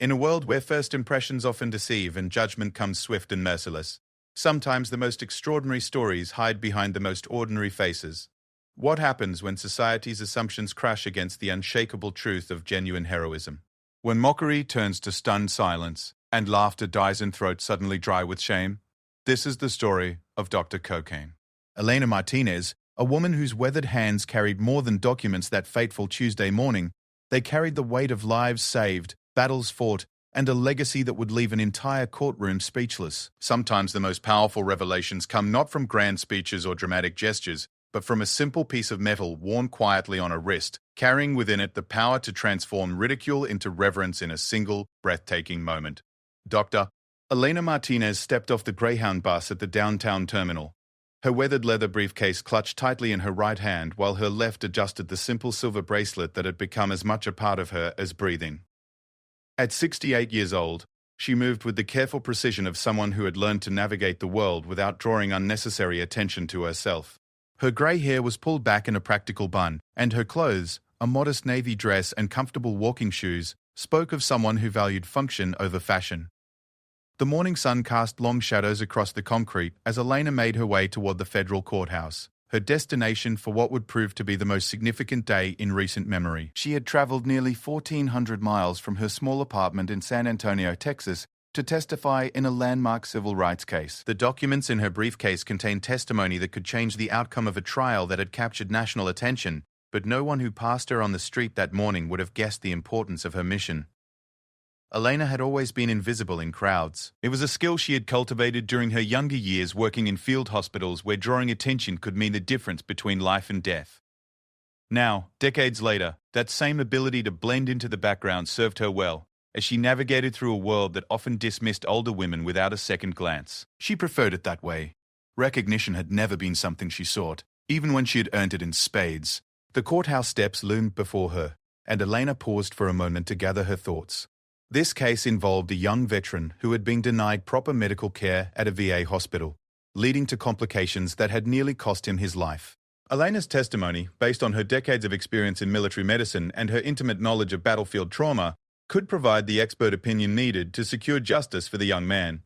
In a world where first impressions often deceive and judgment comes swift and merciless, sometimes the most extraordinary stories hide behind the most ordinary faces. What happens when society's assumptions crash against the unshakable truth of genuine heroism? When mockery turns to stunned silence and laughter dies in throats suddenly dry with shame? This is the story of Dr. Cocaine. Elena Martinez, a woman whose weathered hands carried more than documents that fateful Tuesday morning. They carried the weight of lives saved, battles fought, and a legacy that would leave an entire courtroom speechless. Sometimes the most powerful revelations come not from grand speeches or dramatic gestures, but from a simple piece of metal worn quietly on a wrist, carrying within it the power to transform ridicule into reverence in a single, breathtaking moment. Dr. Elena Martinez stepped off the Greyhound bus at the downtown terminal. Her weathered leather briefcase clutched tightly in her right hand while her left adjusted the simple silver bracelet that had become as much a part of her as breathing. At 68 years old, she moved with the careful precision of someone who had learned to navigate the world without drawing unnecessary attention to herself. Her grey hair was pulled back in a practical bun, and her clothes, a modest navy dress and comfortable walking shoes, spoke of someone who valued function over fashion. The morning sun cast long shadows across the concrete as Elena made her way toward the federal courthouse, her destination for what would prove to be the most significant day in recent memory. She had traveled nearly 1,400 miles from her small apartment in San Antonio, Texas, to testify in a landmark civil rights case. The documents in her briefcase contained testimony that could change the outcome of a trial that had captured national attention, but no one who passed her on the street that morning would have guessed the importance of her mission. Elena had always been invisible in crowds. It was a skill she had cultivated during her younger years working in field hospitals where drawing attention could mean the difference between life and death. Now, decades later, that same ability to blend into the background served her well, as she navigated through a world that often dismissed older women without a second glance. She preferred it that way. Recognition had never been something she sought, even when she had earned it in spades. The courthouse steps loomed before her, and Elena paused for a moment to gather her thoughts. This case involved a young veteran who had been denied proper medical care at a VA hospital, leading to complications that had nearly cost him his life. Elena's testimony, based on her decades of experience in military medicine and her intimate knowledge of battlefield trauma, could provide the expert opinion needed to secure justice for the young man.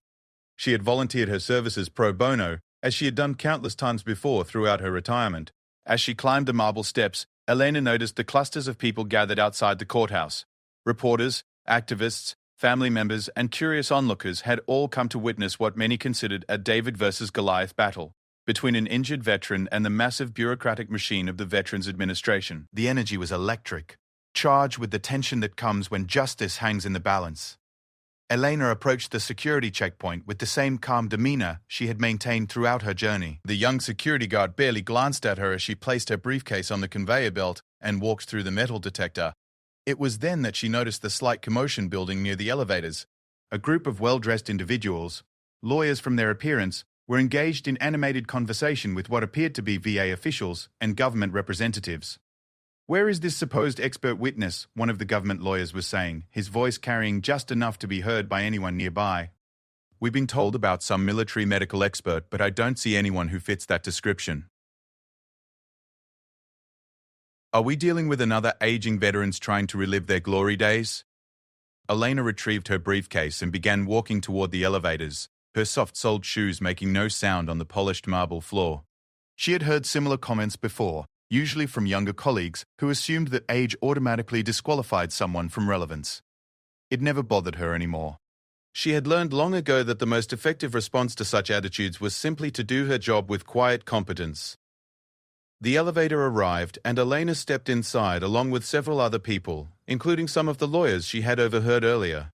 She had volunteered her services pro bono, as she had done countless times before throughout her retirement. As she climbed the marble steps, Elena noticed the clusters of people gathered outside the courthouse. Reporters, activists, family members, and curious onlookers had all come to witness what many considered a David versus Goliath battle between an injured veteran and the massive bureaucratic machine of the Veterans Administration. The energy was electric, charged with the tension that comes when justice hangs in the balance. Elena approached the security checkpoint with the same calm demeanor she had maintained throughout her journey. The young security guard barely glanced at her as she placed her briefcase on the conveyor belt and walked through the metal detector. It was then that she noticed the slight commotion building near the elevators. A group of well-dressed individuals, lawyers from their appearance, were engaged in animated conversation with what appeared to be VA officials and government representatives. "Where is this supposed expert witness?" one of the government lawyers was saying, his voice carrying just enough to be heard by anyone nearby. "We've been told about some military medical expert, but I don't see anyone who fits that description." Are we dealing with another aging veterans trying to relive their glory days? Elena retrieved her briefcase and began walking toward the elevators, her soft-soled shoes making no sound on the polished marble floor. She had heard similar comments before, usually from younger colleagues who assumed that age automatically disqualified someone from relevance. It never bothered her anymore. She had learned long ago that the most effective response to such attitudes was simply to do her job with quiet competence. The elevator arrived, and Elena stepped inside along with several other people, including some of the lawyers she had overheard earlier.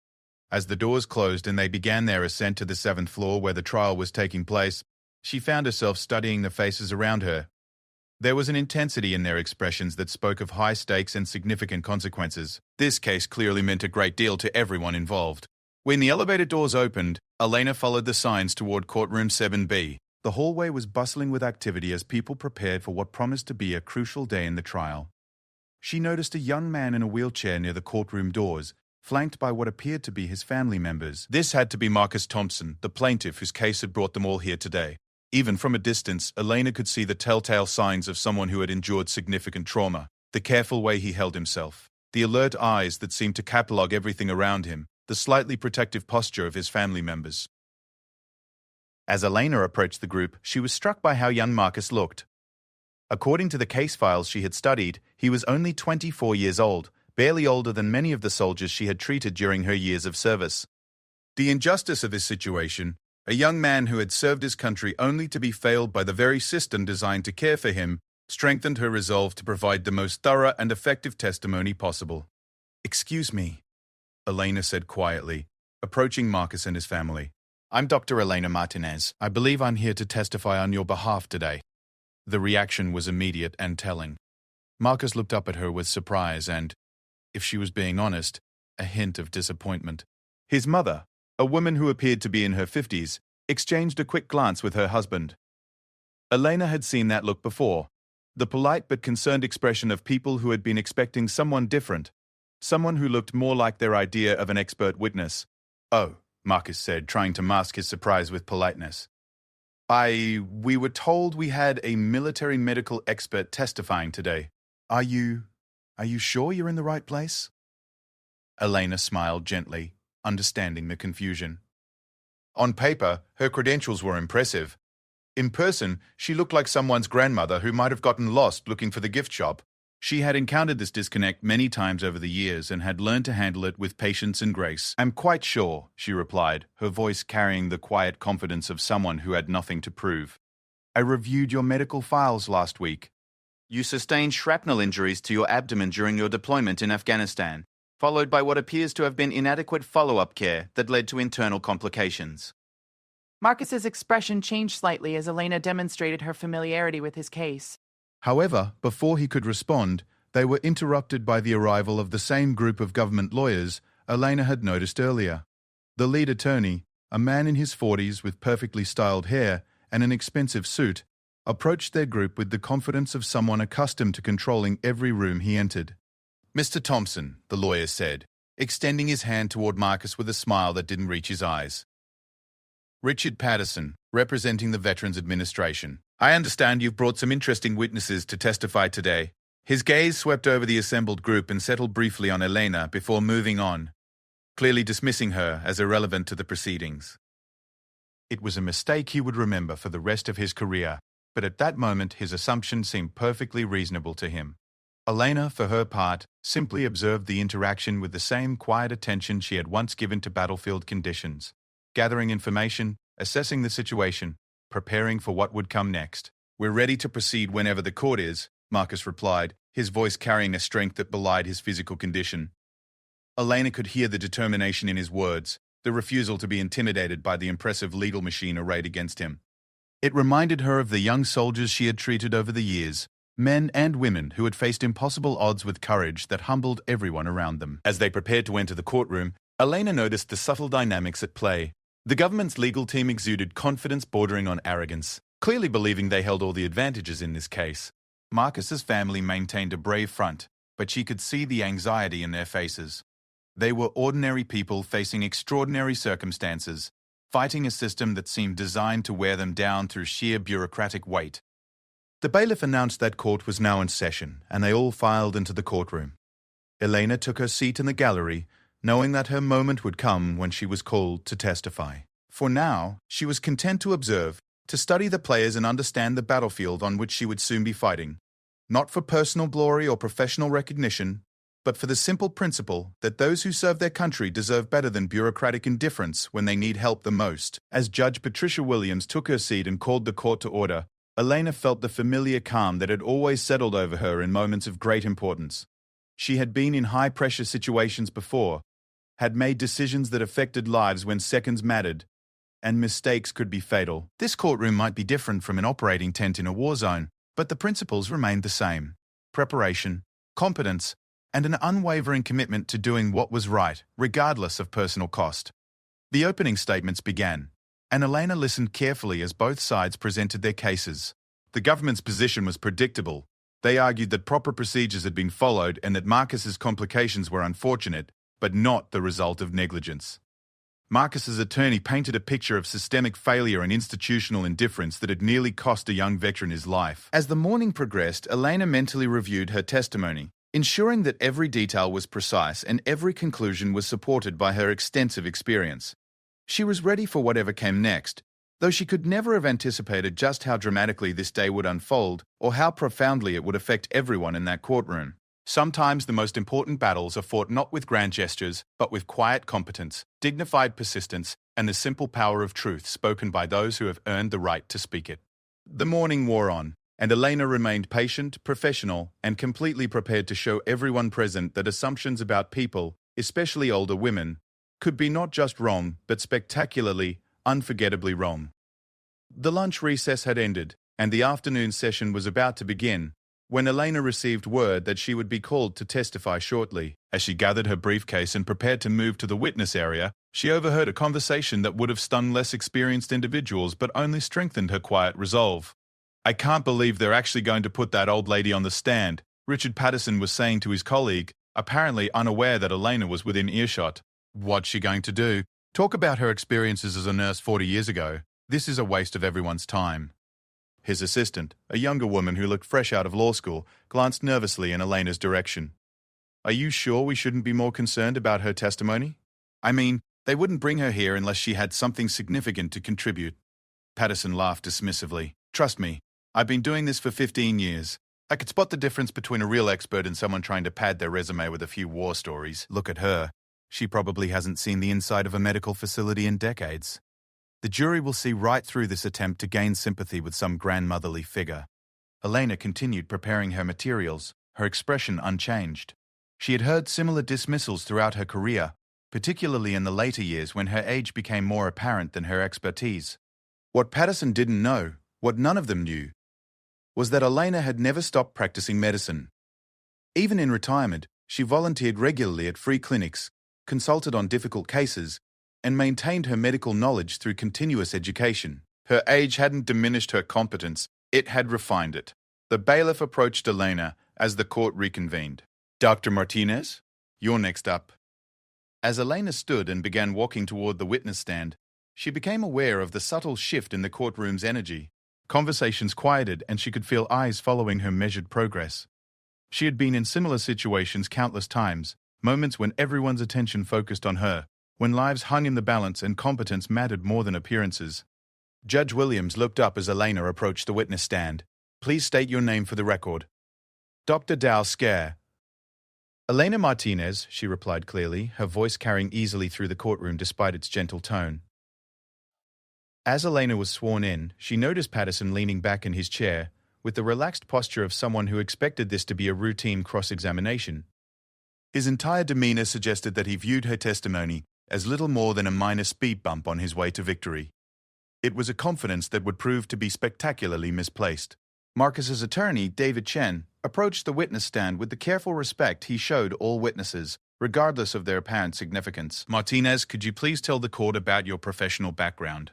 As the doors closed and they began their ascent to the 7th floor where the trial was taking place, she found herself studying the faces around her. There was an intensity in their expressions that spoke of high stakes and significant consequences. This case clearly meant a great deal to everyone involved. When the elevator doors opened, Elena followed the signs toward courtroom 7B. The hallway was bustling with activity as people prepared for what promised to be a crucial day in the trial. She noticed a young man in a wheelchair near the courtroom doors, flanked by what appeared to be his family members. This had to be Marcus Thompson, the plaintiff whose case had brought them all here today. Even from a distance, Elena could see the telltale signs of someone who had endured significant trauma. The careful way he held himself, the alert eyes that seemed to catalog everything around him, the slightly protective posture of his family members. As Elena approached the group, she was struck by how young Marcus looked. According to the case files she had studied, he was only 24 years old, barely older than many of the soldiers she had treated during her years of service. The injustice of his situation, a young man who had served his country only to be failed by the very system designed to care for him, strengthened her resolve to provide the most thorough and effective testimony possible. "Excuse me," Elena said quietly, approaching Marcus and his family. "I'm Dr. Elena Martinez. I believe I'm here to testify on your behalf today." The reaction was immediate and telling. Marcus looked up at her with surprise and, if she was being honest, a hint of disappointment. His mother, a woman who appeared to be in her 50s, exchanged a quick glance with her husband. Elena had seen that look before, the polite but concerned expression of people who had been expecting someone different, someone who looked more like their idea of an expert witness. "Oh," Marcus said, trying to mask his surprise with politeness. We were told we had a military medical expert testifying today. Are you sure you're in the right place?" Elena smiled gently, understanding the confusion. On paper, her credentials were impressive. In person, she looked like someone's grandmother who might have gotten lost looking for the gift shop. She had encountered this disconnect many times over the years and had learned to handle it with patience and grace. "I'm quite sure," she replied, her voice carrying the quiet confidence of someone who had nothing to prove. "I reviewed your medical files last week. You sustained shrapnel injuries to your abdomen during your deployment in Afghanistan, followed by what appears to have been inadequate follow-up care that led to internal complications." Marcus's expression changed slightly as Elena demonstrated her familiarity with his case. However, before he could respond, they were interrupted by the arrival of the same group of government lawyers Elena had noticed earlier. The lead attorney, a man in his 40s with perfectly styled hair and an expensive suit, approached their group with the confidence of someone accustomed to controlling every room he entered. "Mr. Thompson," the lawyer said, extending his hand toward Marcus with a smile that didn't reach his eyes. "Richard Patterson, representing the Veterans Administration. I understand you've brought some interesting witnesses to testify today." His gaze swept over the assembled group and settled briefly on Elena before moving on, clearly dismissing her as irrelevant to the proceedings. It was a mistake he would remember for the rest of his career, but at that moment his assumption seemed perfectly reasonable to him. Elena, for her part, simply observed the interaction with the same quiet attention she had once given to battlefield conditions, gathering information, assessing the situation, preparing for what would come next. "We're ready to proceed whenever the court is," Marcus replied, his voice carrying a strength that belied his physical condition. Elena could hear the determination in his words, the refusal to be intimidated by the impressive legal machine arrayed against him. It reminded her of the young soldiers she had treated over the years, men and women who had faced impossible odds with courage that humbled everyone around them. As they prepared to enter the courtroom, Elena noticed the subtle dynamics at play. The government's legal team exuded confidence bordering on arrogance, clearly believing they held all the advantages in this case. Marcus's family maintained a brave front, but she could see the anxiety in their faces. They were ordinary people facing extraordinary circumstances, fighting a system that seemed designed to wear them down through sheer bureaucratic weight. The bailiff announced that court was now in session, and they all filed into the courtroom. Elena took her seat in the gallery, knowing that her moment would come when she was called to testify. For now, she was content to observe, to study the players and understand the battlefield on which she would soon be fighting, not for personal glory or professional recognition, but for the simple principle that those who serve their country deserve better than bureaucratic indifference when they need help the most. As Judge Patricia Williams took her seat and called the court to order, Elena felt the familiar calm that had always settled over her in moments of great importance. She had been in high-pressure situations before, had made decisions that affected lives when seconds mattered, and mistakes could be fatal. This courtroom might be different from an operating tent in a war zone, but the principles remained the same: preparation, competence, and an unwavering commitment to doing what was right, regardless of personal cost. The opening statements began, and Elena listened carefully as both sides presented their cases. The government's position was predictable. They argued that proper procedures had been followed and that Marcus's complications were unfortunate, but not the result of negligence. Marcus's attorney painted a picture of systemic failure and institutional indifference that had nearly cost a young veteran his life. As the morning progressed, Elena mentally reviewed her testimony, ensuring that every detail was precise and every conclusion was supported by her extensive experience. She was ready for whatever came next, though she could never have anticipated just how dramatically this day would unfold or how profoundly it would affect everyone in that courtroom. Sometimes the most important battles are fought not with grand gestures, but with quiet competence, dignified persistence, and the simple power of truth spoken by those who have earned the right to speak it. The morning wore on, and Elena remained patient, professional, and completely prepared to show everyone present that assumptions about people, especially older women, could be not just wrong, but spectacularly, unforgettably wrong. The lunch recess had ended, and the afternoon session was about to begin, when Elena received word that she would be called to testify shortly. As she gathered her briefcase and prepared to move to the witness area, she overheard a conversation that would have stunned less experienced individuals but only strengthened her quiet resolve. "I can't believe they're actually going to put that old lady on the stand," Richard Patterson was saying to his colleague, apparently unaware that Elena was within earshot. "What's she going to do? Talk about her experiences as a nurse 40 years ago. This is a waste of everyone's time." His assistant, a younger woman who looked fresh out of law school, glanced nervously in Elena's direction. "Are you sure we shouldn't be more concerned about her testimony? I mean, they wouldn't bring her here unless she had something significant to contribute." Patterson laughed dismissively. "Trust me, I've been doing this for 15 years. I could spot the difference between a real expert and someone trying to pad their resume with a few war stories. Look at her. She probably hasn't seen the inside of a medical facility in decades. The jury will see right through this attempt to gain sympathy with some grandmotherly figure." Elena continued preparing her materials, her expression unchanged. She had heard similar dismissals throughout her career, particularly in the later years when her age became more apparent than her expertise. What Patterson didn't know, what none of them knew, was that Elena had never stopped practicing medicine. Even in retirement, she volunteered regularly at free clinics, consulted on difficult cases, and maintained her medical knowledge through continuous education. Her age hadn't diminished her competence, it had refined it. The bailiff approached Elena as the court reconvened. "Dr. Martinez, you're next up." As Elena stood and began walking toward the witness stand, she became aware of the subtle shift in the courtroom's energy. Conversations quieted and she could feel eyes following her measured progress. She had been in similar situations countless times, moments when everyone's attention focused on her, when lives hung in the balance and competence mattered more than appearances. Judge Williams looked up as Elena approached the witness stand. "Please state your name for the record." "Dr. Dow Scare." "Elena Martinez," she replied clearly, her voice carrying easily through the courtroom despite its gentle tone. As Elena was sworn in, she noticed Patterson leaning back in his chair, with the relaxed posture of someone who expected this to be a routine cross-examination. His entire demeanor suggested that he viewed her testimony as little more than a minor speed bump on his way to victory. It was a confidence that would prove to be spectacularly misplaced. Marcus's attorney, David Chen, approached the witness stand with the careful respect he showed all witnesses, regardless of their apparent significance. "Martinez, could you please tell the court about your professional background?"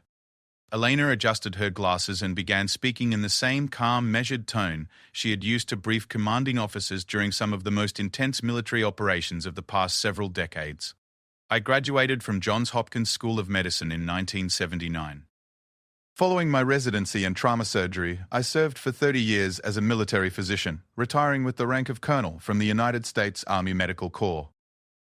Elena adjusted her glasses and began speaking in the same calm, measured tone she had used to brief commanding officers during some of the most intense military operations of the past several decades. "I graduated from Johns Hopkins School of Medicine in 1979. Following my residency in trauma surgery, I served for 30 years as a military physician, retiring with the rank of colonel from the United States Army Medical Corps."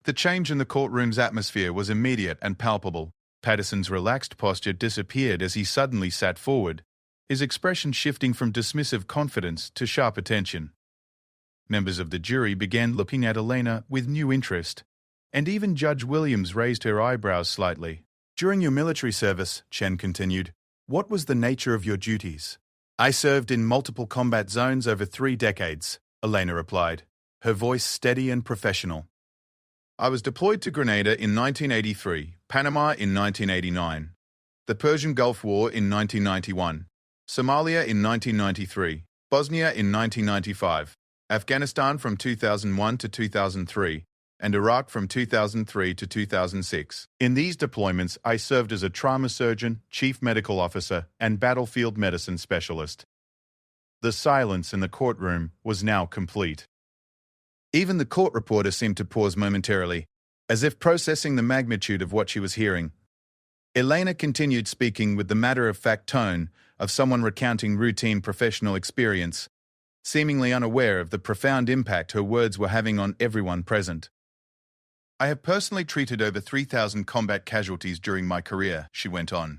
The change in the courtroom's atmosphere was immediate and palpable. Patterson's relaxed posture disappeared as he suddenly sat forward, his expression shifting from dismissive confidence to sharp attention. Members of the jury began looking at Elena with new interest, and even Judge Williams raised her eyebrows slightly. "During your military service," Chen continued, "what was the nature of your duties?" "I served in multiple combat zones over 3 decades, Elena replied, her voice steady and professional. "I was deployed to Grenada in 1983, Panama in 1989, the Persian Gulf War in 1991, Somalia in 1993, Bosnia in 1995, Afghanistan from 2001 to 2003, and Iraq from 2003 to 2006. In these deployments, I served as a trauma surgeon, chief medical officer, and battlefield medicine specialist." The silence in the courtroom was now complete. Even the court reporter seemed to pause momentarily, as if processing the magnitude of what she was hearing. Elena continued speaking with the matter-of-fact tone of someone recounting routine professional experience, seemingly unaware of the profound impact her words were having on everyone present. I have personally treated over 3,000 combat casualties during my career, she went on.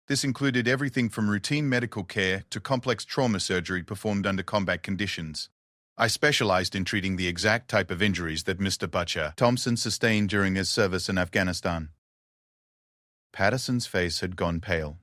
This included everything from routine medical care to complex trauma surgery performed under combat conditions. I specialized in treating the exact type of injuries that Mr. Butcher Thompson sustained during his service in Afghanistan. Patterson's face had gone pale.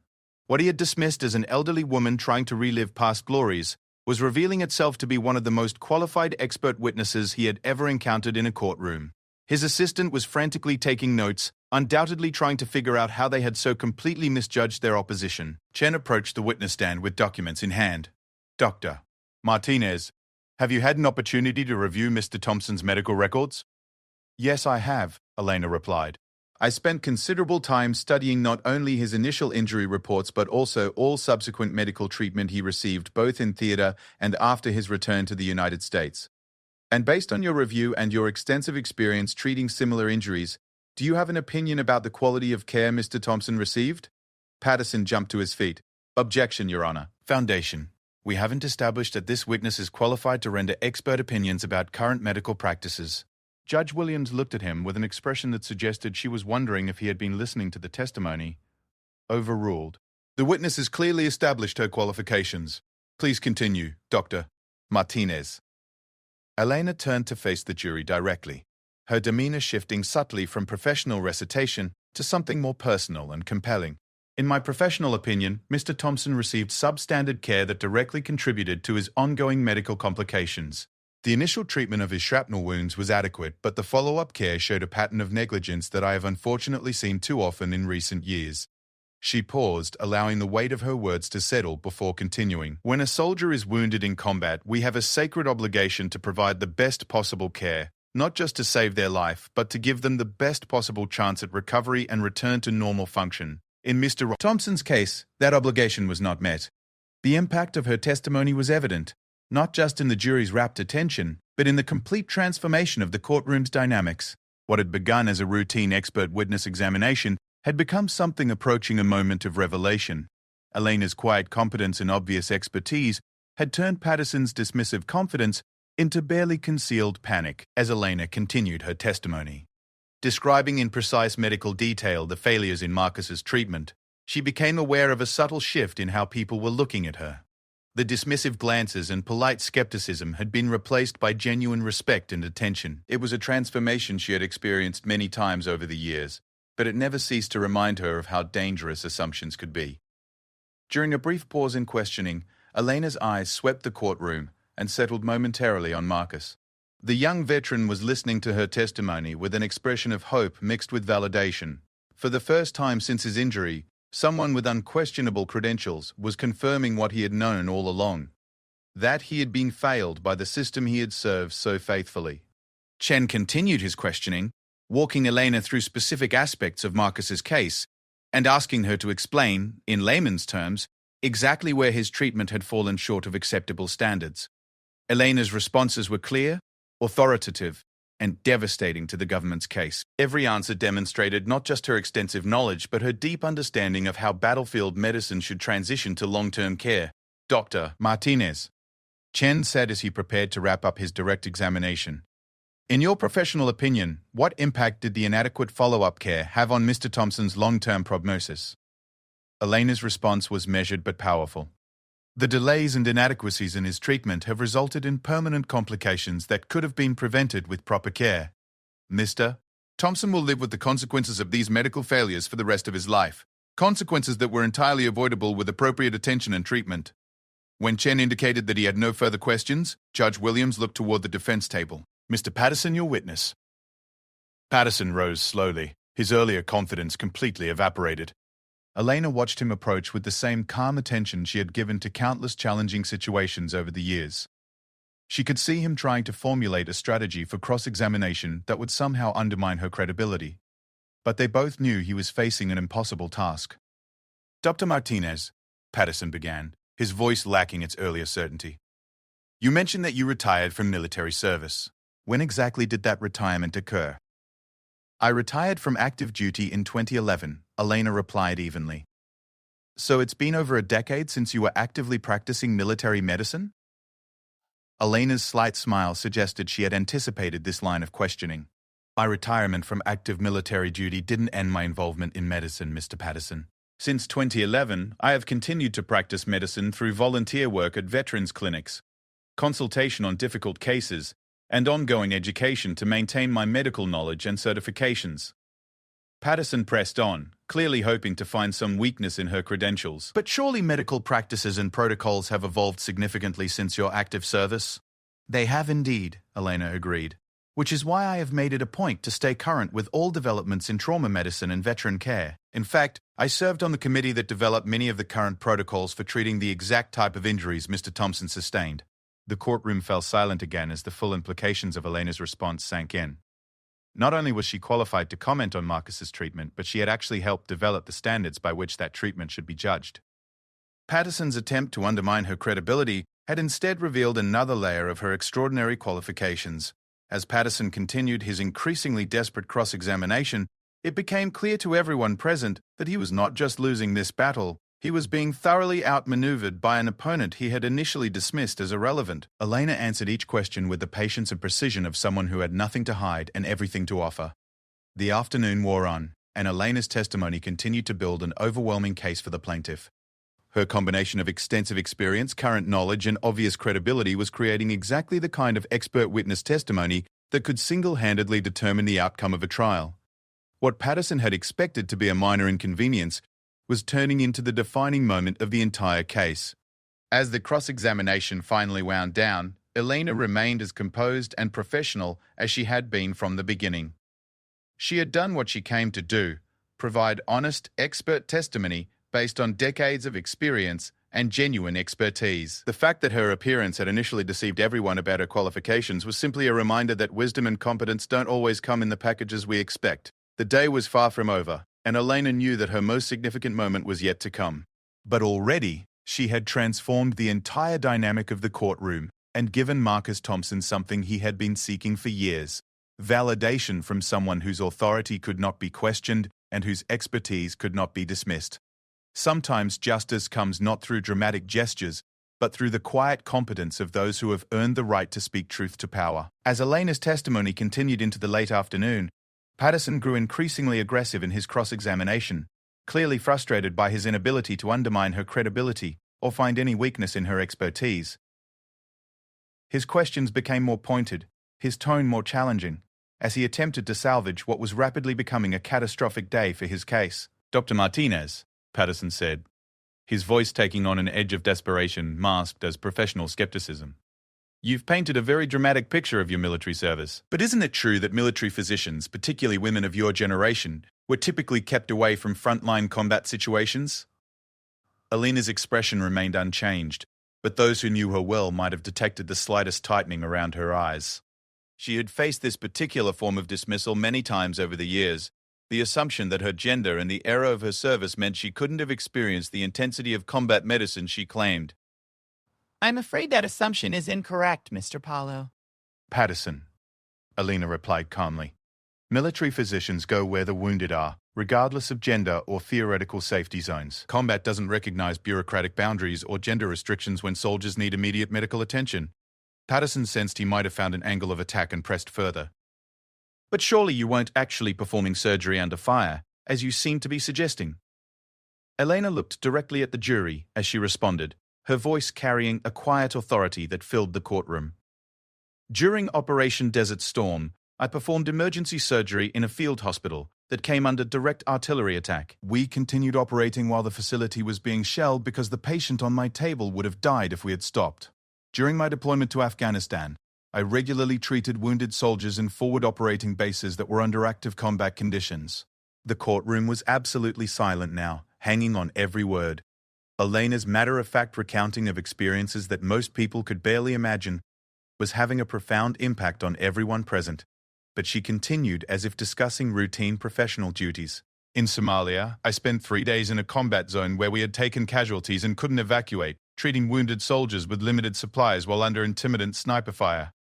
What he had dismissed as an elderly woman trying to relive past glories was revealing itself to be one of the most qualified expert witnesses he had ever encountered in a courtroom. His assistant was frantically taking notes, undoubtedly trying to figure out how they had so completely misjudged their opposition. Chen approached the witness stand with documents in hand. Dr. Martinez, have you had an opportunity to review Mr. Thompson's medical records? Yes, I have, Elena replied. I spent considerable time studying not only his initial injury reports but also all subsequent medical treatment he received both in theater and after his return to the United States. And based on your review and your extensive experience treating similar injuries, do you have an opinion about the quality of care Mr. Thompson received? Patterson jumped to his feet. Objection, Your Honor. Foundation. We haven't established that this witness is qualified to render expert opinions about current medical practices. Judge Williams looked at him with an expression that suggested she was wondering if he had been listening to the testimony. Overruled. The witness has clearly established her qualifications. Please continue, Dr. Martinez. Elena turned to face the jury directly, her demeanor shifting subtly from professional recitation to something more personal and compelling. In my professional opinion, Mr. Thompson received substandard care that directly contributed to his ongoing medical complications. The initial treatment of his shrapnel wounds was adequate, but the follow-up care showed a pattern of negligence that I have unfortunately seen too often in recent years. She paused, allowing the weight of her words to settle before continuing. When a soldier is wounded in combat, we have a sacred obligation to provide the best possible care, not just to save their life, but to give them the best possible chance at recovery and return to normal function. In Mr. Thompson's case, that obligation was not met. The impact of her testimony was evident, not just in the jury's rapt attention, but in the complete transformation of the courtroom's dynamics. What had begun as a routine expert witness examination had become something approaching a moment of revelation. Elena's quiet competence and obvious expertise had turned Patterson's dismissive confidence into barely concealed panic as Elena continued her testimony. Describing in precise medical detail the failures in Marcus's treatment, she became aware of a subtle shift in how people were looking at her. The dismissive glances and polite skepticism had been replaced by genuine respect and attention. It was a transformation she had experienced many times over the years, but it never ceased to remind her of how dangerous assumptions could be. During a brief pause in questioning, Elena's eyes swept the courtroom and settled momentarily on Marcus. The young veteran was listening to her testimony with an expression of hope mixed with validation. For the first time since his injury, someone with unquestionable credentials was confirming what he had known all along, that he had been failed by the system he had served so faithfully. Chen continued his questioning, walking Elena through specific aspects of Marcus's case and asking her to explain, in layman's terms, exactly where his treatment had fallen short of acceptable standards. Elena's responses were clear, authoritative, and devastating to the government's case. Every answer demonstrated not just her extensive knowledge, but her deep understanding of how battlefield medicine should transition to long-term care. Dr. Martinez, Chen said as he prepared to wrap up his direct examination. In your professional opinion, what impact did the inadequate follow-up care have on Mr. Thompson's long-term prognosis? Elena's response was measured but powerful. The delays and inadequacies in his treatment have resulted in permanent complications that could have been prevented with proper care. Mr. Thompson will live with the consequences of these medical failures for the rest of his life, consequences that were entirely avoidable with appropriate attention and treatment. When Chen indicated that he had no further questions, Judge Williams looked toward the defense table. Mr. Patterson, your witness. Patterson rose slowly, his earlier confidence completely evaporated. Elena watched him approach with the same calm attention she had given to countless challenging situations over the years. She could see him trying to formulate a strategy for cross-examination that would somehow undermine her credibility. But they both knew he was facing an impossible task. Dr. Martinez, Patterson began, his voice lacking its earlier certainty. You mentioned that you retired from military service. When exactly did that retirement occur? I retired from active duty in 2011, Elena replied evenly. So it's been over a decade since you were actively practicing military medicine? Elena's slight smile suggested she had anticipated this line of questioning. My retirement from active military duty didn't end my involvement in medicine, Mr. Patterson. Since 2011, I have continued to practice medicine through volunteer work at veterans clinics, consultation on difficult cases, and ongoing education to maintain my medical knowledge and certifications. Patterson pressed on, clearly hoping to find some weakness in her credentials. But surely medical practices and protocols have evolved significantly since your active service? They have indeed, Elena agreed, which is why I have made it a point to stay current with all developments in trauma medicine and veteran care. In fact, I served on the committee that developed many of the current protocols for treating the exact type of injuries Mr. Thompson sustained. The courtroom fell silent again as the full implications of Elena's response sank in. Not only was she qualified to comment on Marcus's treatment, but she had actually helped develop the standards by which that treatment should be judged. Patterson's attempt to undermine her credibility had instead revealed another layer of her extraordinary qualifications. As Patterson continued his increasingly desperate cross-examination, it became clear to everyone present that he was not just losing this battle, he was being thoroughly outmaneuvered by an opponent he had initially dismissed as irrelevant. Elena answered each question with the patience and precision of someone who had nothing to hide and everything to offer. The afternoon wore on, and Elena's testimony continued to build an overwhelming case for the plaintiff. Her combination of extensive experience, current knowledge, and obvious credibility was creating exactly the kind of expert witness testimony that could single-handedly determine the outcome of a trial. What Patterson had expected to be a minor inconvenience was turning into the defining moment of the entire case. As the cross-examination finally wound down, Elena remained as composed and professional as she had been from the beginning. She had done what she came to do, provide honest, expert testimony based on decades of experience and genuine expertise. The fact that her appearance had initially deceived everyone about her qualifications was simply a reminder that wisdom and competence don't always come in the packages we expect. The day was far from over, and Elena knew that her most significant moment was yet to come. But already, she had transformed the entire dynamic of the courtroom and given Marcus Thompson something he had been seeking for years: validation from someone whose authority could not be questioned and whose expertise could not be dismissed. Sometimes justice comes not through dramatic gestures, but through the quiet competence of those who have earned the right to speak truth to power. As Elena's testimony continued into the late afternoon, Patterson grew increasingly aggressive in his cross-examination, clearly frustrated by his inability to undermine her credibility or find any weakness in her expertise. His questions became more pointed, his tone more challenging, as he attempted to salvage what was rapidly becoming a catastrophic day for his case. "Dr. Martinez," Patterson said, his voice taking on an edge of desperation masked as professional skepticism. "You've painted a very dramatic picture of your military service. But isn't it true that military physicians, particularly women of your generation, were typically kept away from frontline combat situations?" Elena's expression remained unchanged, but those who knew her well might have detected the slightest tightening around her eyes. She had faced this particular form of dismissal many times over the years, the assumption that her gender and the era of her service meant she couldn't have experienced the intensity of combat medicine she claimed. I'm afraid that assumption is incorrect, Mr. Paulo. "Patterson," Elena replied calmly. "Military physicians go where the wounded are, regardless of gender or theoretical safety zones. Combat doesn't recognize bureaucratic boundaries or gender restrictions when soldiers need immediate medical attention." Patterson sensed he might have found an angle of attack and pressed further. "But surely you weren't actually performing surgery under fire, as you seem to be suggesting." Elena looked directly at the jury as she responded, her voice carrying a quiet authority that filled the courtroom. "During Operation Desert Storm, I performed emergency surgery in a field hospital that came under direct artillery attack. We continued operating while the facility was being shelled because the patient on my table would have died if we had stopped. During my deployment to Afghanistan, I regularly treated wounded soldiers in forward operating bases that were under active combat conditions." The courtroom was absolutely silent now, hanging on every word. Elena's matter-of-fact recounting of experiences that most people could barely imagine was having a profound impact on everyone present. But she continued as if discussing routine professional duties. "In Somalia, I spent 3 days in a combat zone where we had taken casualties and couldn't evacuate, treating wounded soldiers with limited supplies while under intermittent sniper fire.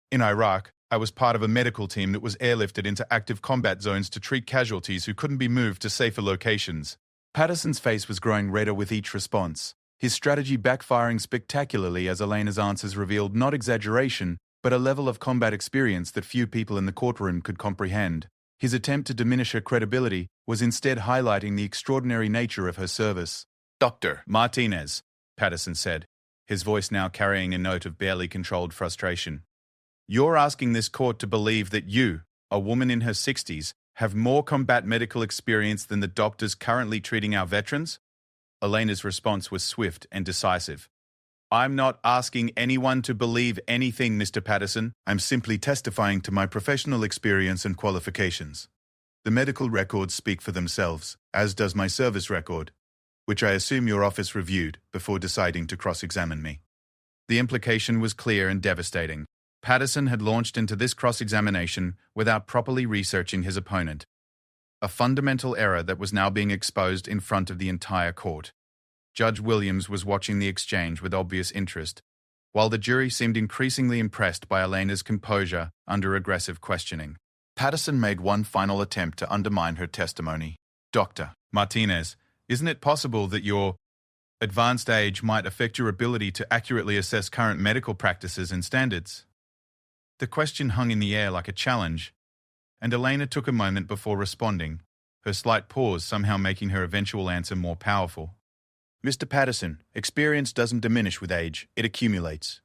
In Iraq, I was part of a medical team that was airlifted into active combat zones to treat casualties who couldn't be moved to safer locations." Patterson's face was growing redder with each response, his strategy backfiring spectacularly as Elena's answers revealed not exaggeration, but a level of combat experience that few people in the courtroom could comprehend. His attempt to diminish her credibility was instead highlighting the extraordinary nature of her service. "Dr. Martinez," Patterson said, his voice now carrying a note of barely controlled frustration. "You're asking this court to believe that you, a woman in her 60s, have more combat medical experience than the doctors currently treating our veterans?" Elena's response was swift and decisive. "I'm not asking anyone to believe anything, Mr. Patterson. I'm simply testifying to my professional experience and qualifications. The medical records speak for themselves, as does my service record, which I assume your office reviewed before deciding to cross-examine me." The implication was clear and devastating. Patterson had launched into this cross-examination without properly researching his opponent, a fundamental error that was now being exposed in front of the entire court. Judge Williams was watching the exchange with obvious interest, while the jury seemed increasingly impressed by Elena's composure under aggressive questioning. Patterson made one final attempt to undermine her testimony. "Dr. Martinez, isn't it possible that your advanced age might affect your ability to accurately assess current medical practices and standards?" The question hung in the air like a challenge, and Elena took a moment before responding, her slight pause somehow making her eventual answer more powerful. "Mr. Patterson, experience doesn't diminish with age, it accumulates.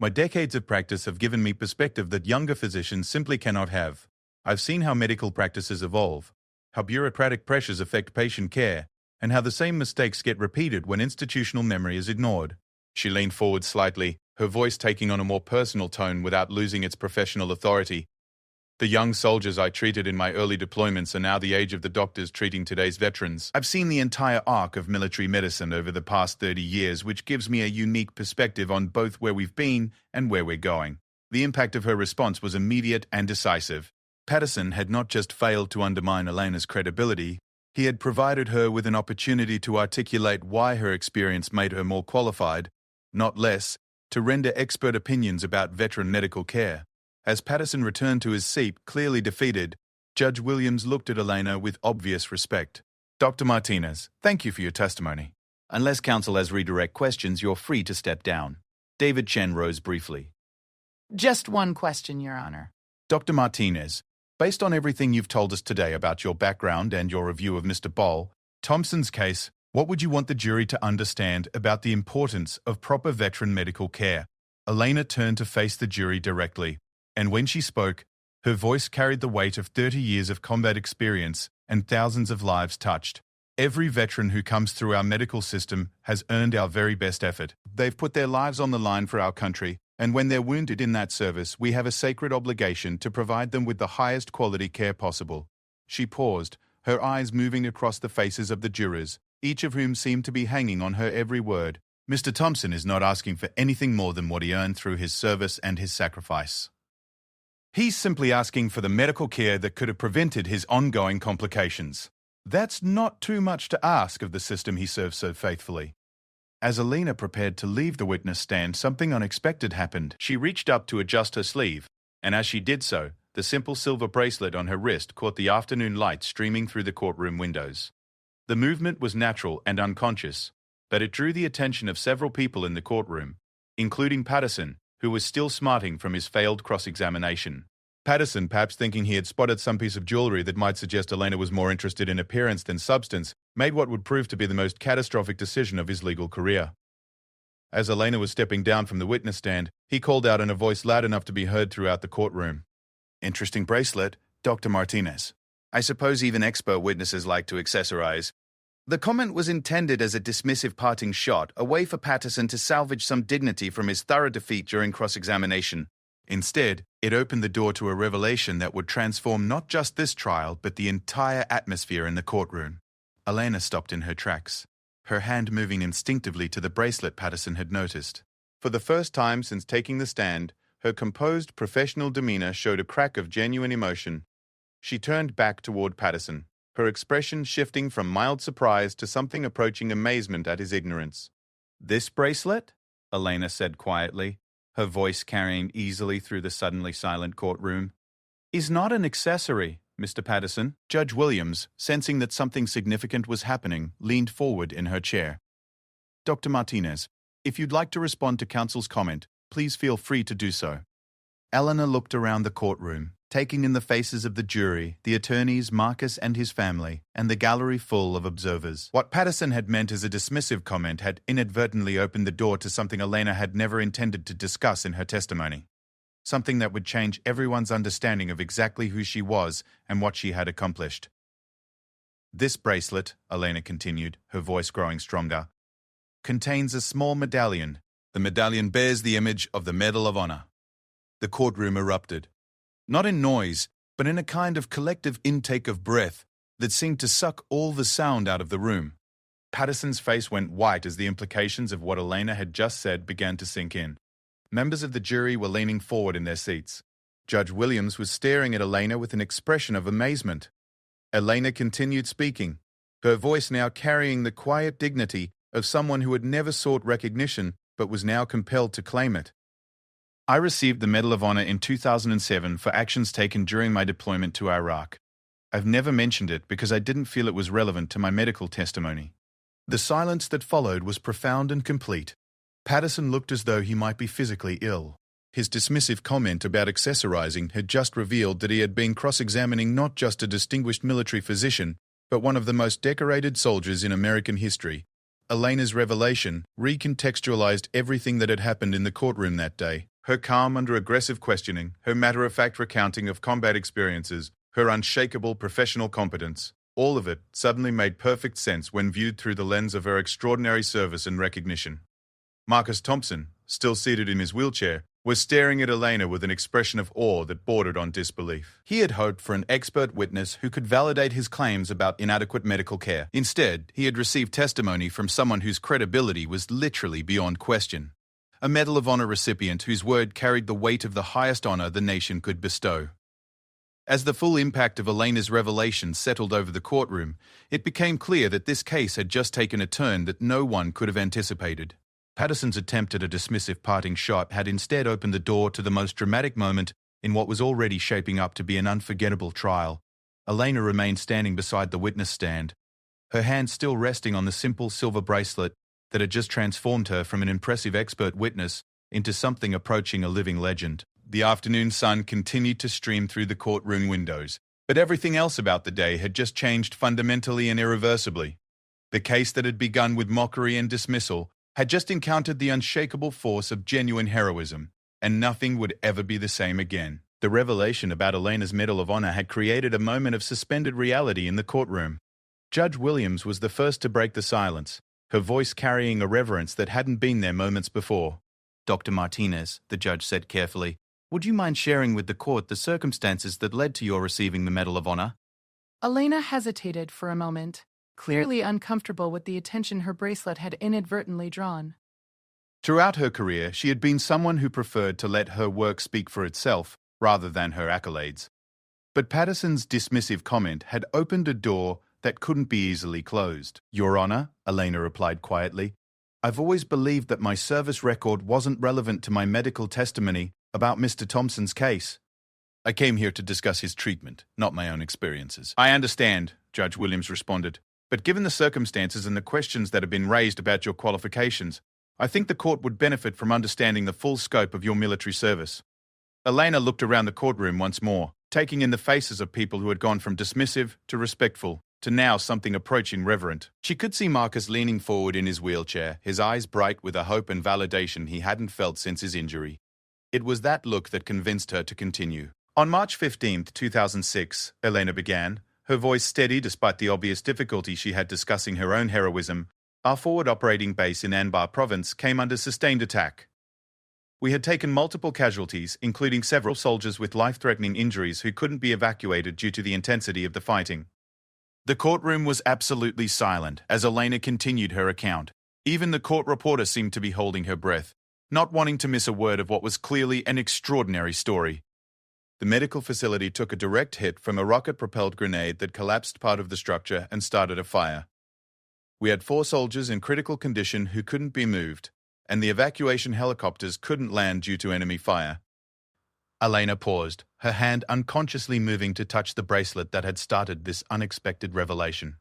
My decades of practice have given me perspective that younger physicians simply cannot have. I've seen how medical practices evolve, how bureaucratic pressures affect patient care, and how the same mistakes get repeated when institutional memory is ignored." She leaned forward slightly, her voice taking on a more personal tone without losing its professional authority. "The young soldiers I treated in my early deployments are now the age of the doctors treating today's veterans. I've seen the entire arc of military medicine over the past 30 years, which gives me a unique perspective on both where we've been and where we're going." The impact of her response was immediate and decisive. Patterson had not just failed to undermine Elena's credibility, he had provided her with an opportunity to articulate why her experience made her more qualified, not less, to render expert opinions about veteran medical care. As Patterson returned to his seat, clearly defeated, Judge Williams looked at Elena with obvious respect. "Dr. Martinez, thank you for your testimony. Unless counsel has redirect questions, you're free to step down." David Chen rose briefly. Just one question, Your Honor. "Dr. Martinez, based on everything you've told us today about your background and your review of Mr. Ball, Thompson's case, what would you want the jury to understand about the importance of proper veteran medical care?" Elena turned to face the jury directly, and when she spoke, her voice carried the weight of 30 years of combat experience and thousands of lives touched. "Every veteran who comes through our medical system has earned our very best effort. They've put their lives on the line for our country, and when they're wounded in that service, we have a sacred obligation to provide them with the highest quality care possible." She paused, her eyes moving across the faces of the jurors, each of whom seemed to be hanging on her every word. "Mr. Thompson is not asking for anything more than what he earned through his service and his sacrifice. He's simply asking for the medical care that could have prevented his ongoing complications. That's not too much to ask of the system he serves so faithfully." As Elena prepared to leave the witness stand, something unexpected happened. She reached up to adjust her sleeve, and as she did so, the simple silver bracelet on her wrist caught the afternoon light streaming through the courtroom windows. The movement was natural and unconscious, but it drew the attention of several people in the courtroom, including Patterson, who was still smarting from his failed cross-examination. Patterson, perhaps thinking he had spotted some piece of jewelry that might suggest Elena was more interested in appearance than substance, made what would prove to be the most catastrophic decision of his legal career. As Elena was stepping down from the witness stand, he called out in a voice loud enough to be heard throughout the courtroom. "Interesting bracelet, Dr. Martinez. I suppose even expert witnesses like to accessorize." The comment was intended as a dismissive parting shot, a way for Patterson to salvage some dignity from his thorough defeat during cross-examination. Instead, it opened the door to a revelation that would transform not just this trial, but the entire atmosphere in the courtroom. Elena stopped in her tracks, her hand moving instinctively to the bracelet Patterson had noticed. For the first time since taking the stand, her composed, professional demeanor showed a crack of genuine emotion. She turned back toward Patterson, her expression shifting from mild surprise to something approaching amazement at his ignorance. "This bracelet?" Elena said quietly, her voice carrying easily through the suddenly silent courtroom. "Is not an accessory, Mr. Patterson." Judge Williams, sensing that something significant was happening, leaned forward in her chair. Dr. Martinez, if you'd like to respond to counsel's comment, please feel free to do so. Eleanor looked around the courtroom, taking in the faces of the jury, the attorneys, Marcus and his family, and the gallery full of observers. What Patterson had meant as a dismissive comment had inadvertently opened the door to something Elena had never intended to discuss in her testimony. Something that would change everyone's understanding of exactly who she was and what she had accomplished. This bracelet, Elena continued, her voice growing stronger, contains a small medallion. The medallion bears the image of the Medal of Honor. The courtroom erupted. Not in noise, but in a kind of collective intake of breath that seemed to suck all the sound out of the room. Patterson's face went white as the implications of what Elena had just said began to sink in. Members of the jury were leaning forward in their seats. Judge Williams was staring at Elena with an expression of amazement. Elena continued speaking, her voice now carrying the quiet dignity of someone who had never sought recognition but was now compelled to claim it. I received the Medal of Honor in 2007 for actions taken during my deployment to Iraq. I've never mentioned it because I didn't feel it was relevant to my medical testimony. The silence that followed was profound and complete. Patterson looked as though he might be physically ill. His dismissive comment about accessorizing had just revealed that he had been cross-examining not just a distinguished military physician, but one of the most decorated soldiers in American history. Elena's revelation recontextualized everything that had happened in the courtroom that day. Her calm under aggressive questioning, her matter-of-fact recounting of combat experiences, her unshakable professional competence, all of it suddenly made perfect sense when viewed through the lens of her extraordinary service and recognition. Marcus Thompson, still seated in his wheelchair, was staring at Elena with an expression of awe that bordered on disbelief. He had hoped for an expert witness who could validate his claims about inadequate medical care. Instead, he had received testimony from someone whose credibility was literally beyond question. A Medal of Honor recipient whose word carried the weight of the highest honor the nation could bestow. As the full impact of Elena's revelation settled over the courtroom, it became clear that this case had just taken a turn that no one could have anticipated. Patterson's attempt at a dismissive parting shot had instead opened the door to the most dramatic moment in what was already shaping up to be an unforgettable trial. Elena remained standing beside the witness stand, her hand still resting on the simple silver bracelet that had just transformed her from an impressive expert witness into something approaching a living legend. The afternoon sun continued to stream through the courtroom windows, but everything else about the day had just changed fundamentally and irreversibly. The case that had begun with mockery and dismissal had just encountered the unshakable force of genuine heroism, and nothing would ever be the same again. The revelation about Elena's Medal of Honor had created a moment of suspended reality in the courtroom. Judge Williams was the first to break the silence, her voice carrying a reverence that hadn't been there moments before. "Dr. Martinez," the judge said carefully, "would you mind sharing with the court the circumstances that led to your receiving the Medal of Honor?" Elena hesitated for a moment, clearly uncomfortable with the attention her bracelet had inadvertently drawn. Throughout her career, she had been someone who preferred to let her work speak for itself rather than her accolades. But Patterson's dismissive comment had opened a door that couldn't be easily closed. "Your Honor," Elena replied quietly, "I've always believed that my service record wasn't relevant to my medical testimony about Mr. Thompson's case. I came here to discuss his treatment, not my own experiences." "I understand," Judge Williams responded, "but given the circumstances and the questions that have been raised about your qualifications, I think the court would benefit from understanding the full scope of your military service." Elena looked around the courtroom once more, taking in the faces of people who had gone from dismissive to respectful, to now something approaching reverent. She could see Marcus leaning forward in his wheelchair, his eyes bright with a hope and validation he hadn't felt since his injury. It was that look that convinced her to continue. "On March 15, 2006, Elena began, her voice steady despite the obvious difficulty she had discussing her own heroism, our forward operating base in Anbar province came under sustained attack. We had taken multiple casualties, including several soldiers with life-threatening injuries who couldn't be evacuated due to the intensity of the fighting." The courtroom was absolutely silent as Elena continued her account. Even the court reporter seemed to be holding her breath, not wanting to miss a word of what was clearly an extraordinary story. The medical facility took a direct hit from a rocket-propelled grenade that collapsed part of the structure and started a fire. We had 4 soldiers in critical condition who couldn't be moved, and the evacuation helicopters couldn't land due to enemy fire. Elena paused, her hand unconsciously moving to touch the bracelet that had started this unexpected revelation.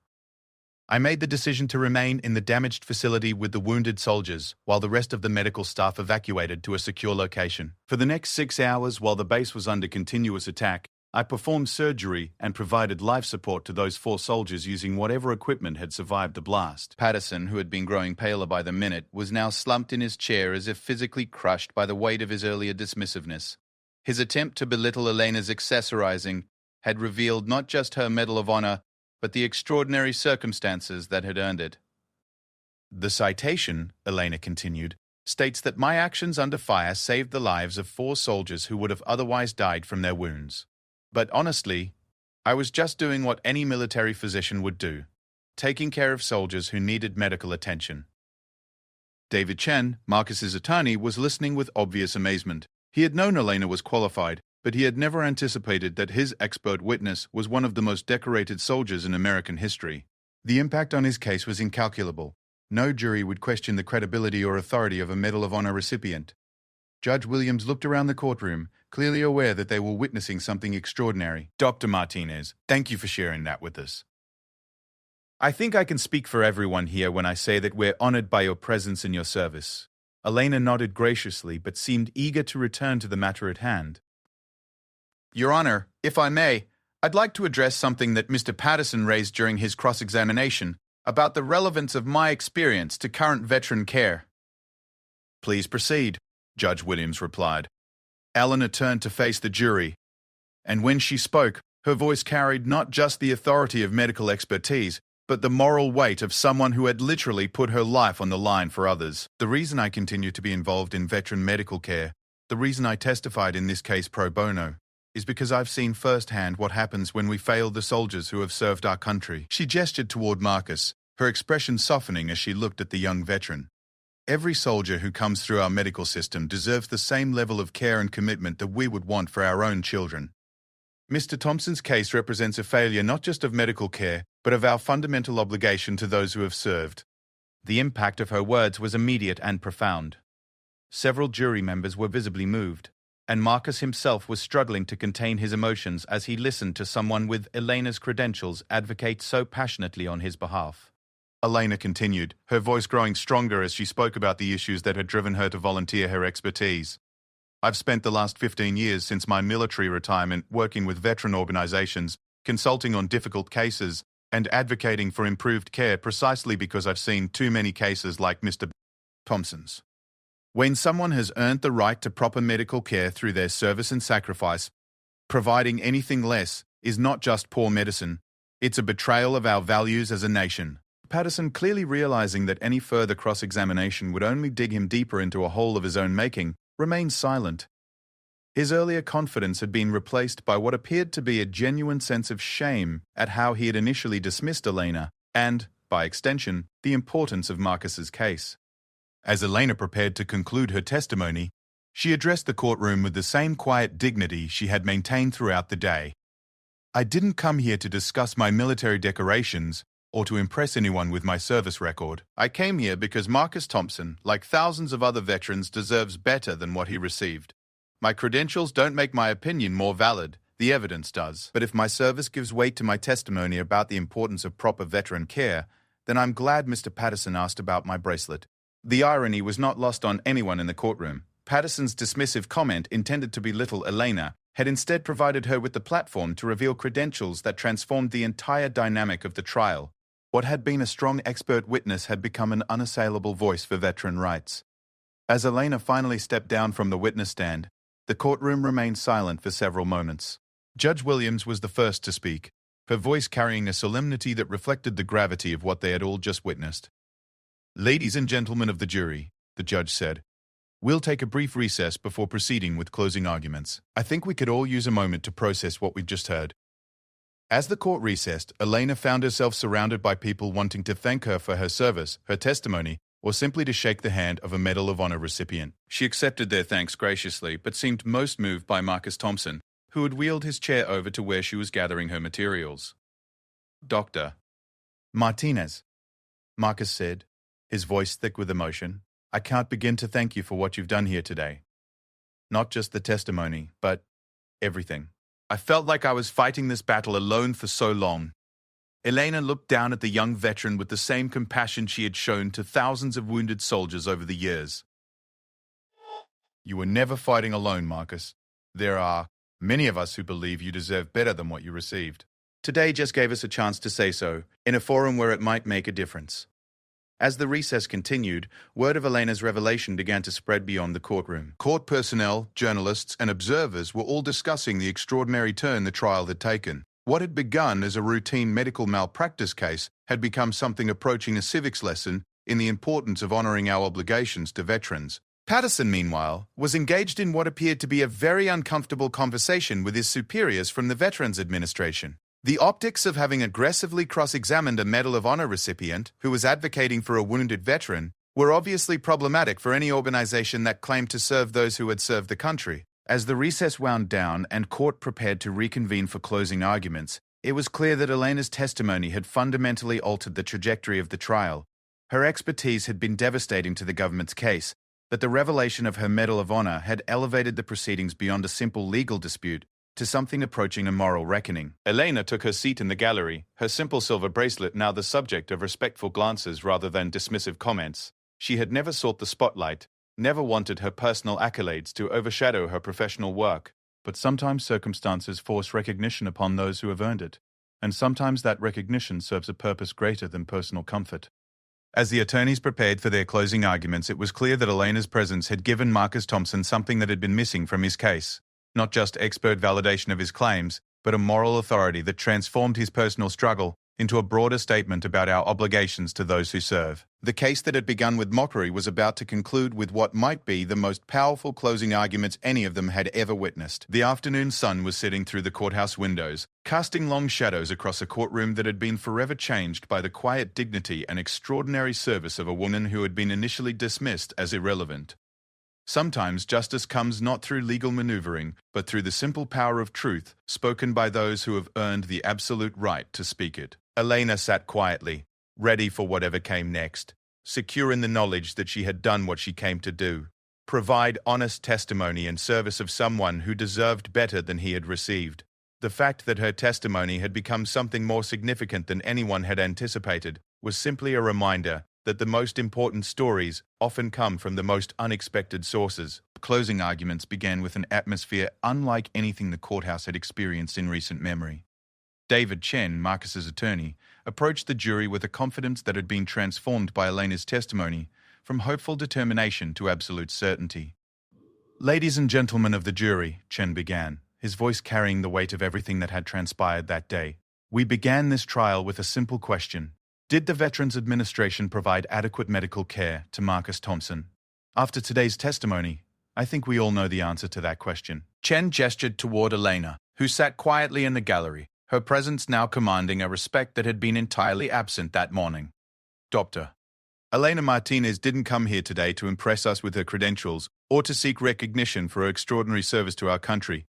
I made the decision to remain in the damaged facility with the wounded soldiers, while the rest of the medical staff evacuated to a secure location. For the next 6 hours, while the base was under continuous attack, I performed surgery and provided life support to those 4 soldiers using whatever equipment had survived the blast. Patterson, who had been growing paler by the minute, was now slumped in his chair as if physically crushed by the weight of his earlier dismissiveness. His attempt to belittle Elena's accessorizing had revealed not just her Medal of Honor, but the extraordinary circumstances that had earned it. The citation, Elena continued, states that my actions under fire saved the lives of 4 soldiers who would have otherwise died from their wounds. But honestly, I was just doing what any military physician would do, taking care of soldiers who needed medical attention. David Chen, Marcus's attorney, was listening with obvious amazement. He had known Elena was qualified, but he had never anticipated that his expert witness was one of the most decorated soldiers in American history. The impact on his case was incalculable. No jury would question the credibility or authority of a Medal of Honor recipient. Judge Williams looked around the courtroom, clearly aware that they were witnessing something extraordinary. Dr. Martinez, thank you for sharing that with us. I think I can speak for everyone here when I say that we're honored by your presence and your service. Elena nodded graciously, but seemed eager to return to the matter at hand. Your Honor, if I may, I'd like to address something that Mr. Patterson raised during his cross-examination about the relevance of my experience to current veteran care. Please proceed, Judge Williams replied. Eleanor turned to face the jury, and when she spoke, her voice carried not just the authority of medical expertise, but the moral weight of someone who had literally put her life on the line for others. The reason I continue to be involved in veteran medical care, the reason I testified in this case pro bono, is because I've seen firsthand what happens when we fail the soldiers who have served our country. She gestured toward Marcus, her expression softening as she looked at the young veteran. Every soldier who comes through our medical system deserves the same level of care and commitment that we would want for our own children. Mr. Thompson's case represents a failure not just of medical care, but of our fundamental obligation to those who have served. The impact of her words was immediate and profound. Several jury members were visibly moved, and Marcus himself was struggling to contain his emotions as he listened to someone with Elena's credentials advocate so passionately on his behalf. Elena continued, her voice growing stronger as she spoke about the issues that had driven her to volunteer her expertise. I've spent the last 15 years since my military retirement working with veteran organizations, consulting on difficult cases, and advocating for improved care precisely because I've seen too many cases like Mr. Thompson's. When someone has earned the right to proper medical care through their service and sacrifice, providing anything less is not just poor medicine, it's a betrayal of our values as a nation. Patterson, clearly realizing that any further cross-examination would only dig him deeper into a hole of his own making, remained silent. His earlier confidence had been replaced by what appeared to be a genuine sense of shame at how he had initially dismissed Elena and, by extension, the importance of Marcus's case. As Elena prepared to conclude her testimony, she addressed the courtroom with the same quiet dignity she had maintained throughout the day. I didn't come here to discuss my military decorations or to impress anyone with my service record. I came here because Marcus Thompson, like thousands of other veterans, deserves better than what he received. My credentials don't make my opinion more valid, the evidence does. But if my service gives weight to my testimony about the importance of proper veteran care, then I'm glad Mr. Patterson asked about my bracelet. The irony was not lost on anyone in the courtroom. Patterson's dismissive comment, intended to belittle Elena, had instead provided her with the platform to reveal credentials that transformed the entire dynamic of the trial. What had been a strong expert witness had become an unassailable voice for veteran rights. As Elena finally stepped down from the witness stand, the courtroom remained silent for several moments. Judge Williams was the first to speak, her voice carrying a solemnity that reflected the gravity of what they had all just witnessed. Ladies and gentlemen of the jury, the judge said, we'll take a brief recess before proceeding with closing arguments. I think we could all use a moment to process what we've just heard. As the court recessed, Elena found herself surrounded by people wanting to thank her for her service, her testimony, or simply to shake the hand of a Medal of Honor recipient. She accepted their thanks graciously, but seemed most moved by Marcus Thompson, who had wheeled his chair over to where she was gathering her materials. Dr. Martinez, Marcus said, his voice thick with emotion, I can't begin to thank you for what you've done here today. Not just the testimony, but everything. I felt like I was fighting this battle alone for so long. Elena looked down at the young veteran with the same compassion she had shown to thousands of wounded soldiers over the years. You were never fighting alone, Marcus. There are many of us who believe you deserve better than what you received. Today just gave us a chance to say so, in a forum where it might make a difference. As the recess continued, word of Elena's revelation began to spread beyond the courtroom. Court personnel, journalists, and observers were all discussing the extraordinary turn the trial had taken. What had begun as a routine medical malpractice case had become something approaching a civics lesson in the importance of honoring our obligations to veterans. Patterson, meanwhile, was engaged in what appeared to be a very uncomfortable conversation with his superiors from the Veterans Administration. The optics of having aggressively cross-examined a Medal of Honor recipient who was advocating for a wounded veteran were obviously problematic for any organization that claimed to serve those who had served the country. As the recess wound down and court prepared to reconvene for closing arguments, it was clear that Elena's testimony had fundamentally altered the trajectory of the trial. Her expertise had been devastating to the government's case, but the revelation of her Medal of Honor had elevated the proceedings beyond a simple legal dispute to something approaching a moral reckoning. Elena took her seat in the gallery, her simple silver bracelet now the subject of respectful glances rather than dismissive comments. She had never sought the spotlight, never wanted her personal accolades to overshadow her professional work. But sometimes circumstances force recognition upon those who have earned it, and sometimes that recognition serves a purpose greater than personal comfort. As the attorneys prepared for their closing arguments, it was clear that Elena's presence had given Marcus Thompson something that had been missing from his case. Not just expert validation of his claims, but a moral authority that transformed his personal struggle into a broader statement about our obligations to those who serve. The case that had begun with mockery was about to conclude with what might be the most powerful closing arguments any of them had ever witnessed. The afternoon sun was setting through the courthouse windows, casting long shadows across a courtroom that had been forever changed by the quiet dignity and extraordinary service of a woman who had been initially dismissed as irrelevant. Sometimes justice comes not through legal maneuvering, but through the simple power of truth spoken by those who have earned the absolute right to speak it. Elena sat quietly, ready for whatever came next, secure in the knowledge that she had done what she came to do, provide honest testimony in service of someone who deserved better than he had received. The fact that her testimony had become something more significant than anyone had anticipated was simply a reminder that the most important stories often come from the most unexpected sources. Closing arguments began with an atmosphere unlike anything the courthouse had experienced in recent memory. David Chen, Marcus's attorney, approached the jury with a confidence that had been transformed by Elena's testimony from hopeful determination to absolute certainty. "Ladies and gentlemen of the jury," Chen began, his voice carrying the weight of everything that had transpired that day, "we began this trial with a simple question. Did the Veterans Administration provide adequate medical care to Marcus Thompson? After today's testimony, I think we all know the answer to that question." Chen gestured toward Elena, who sat quietly in the gallery, her presence now commanding a respect that had been entirely absent that morning. "Doctor, Elena Martinez didn't come here today to impress us with her credentials or to seek recognition for her extraordinary service to our country.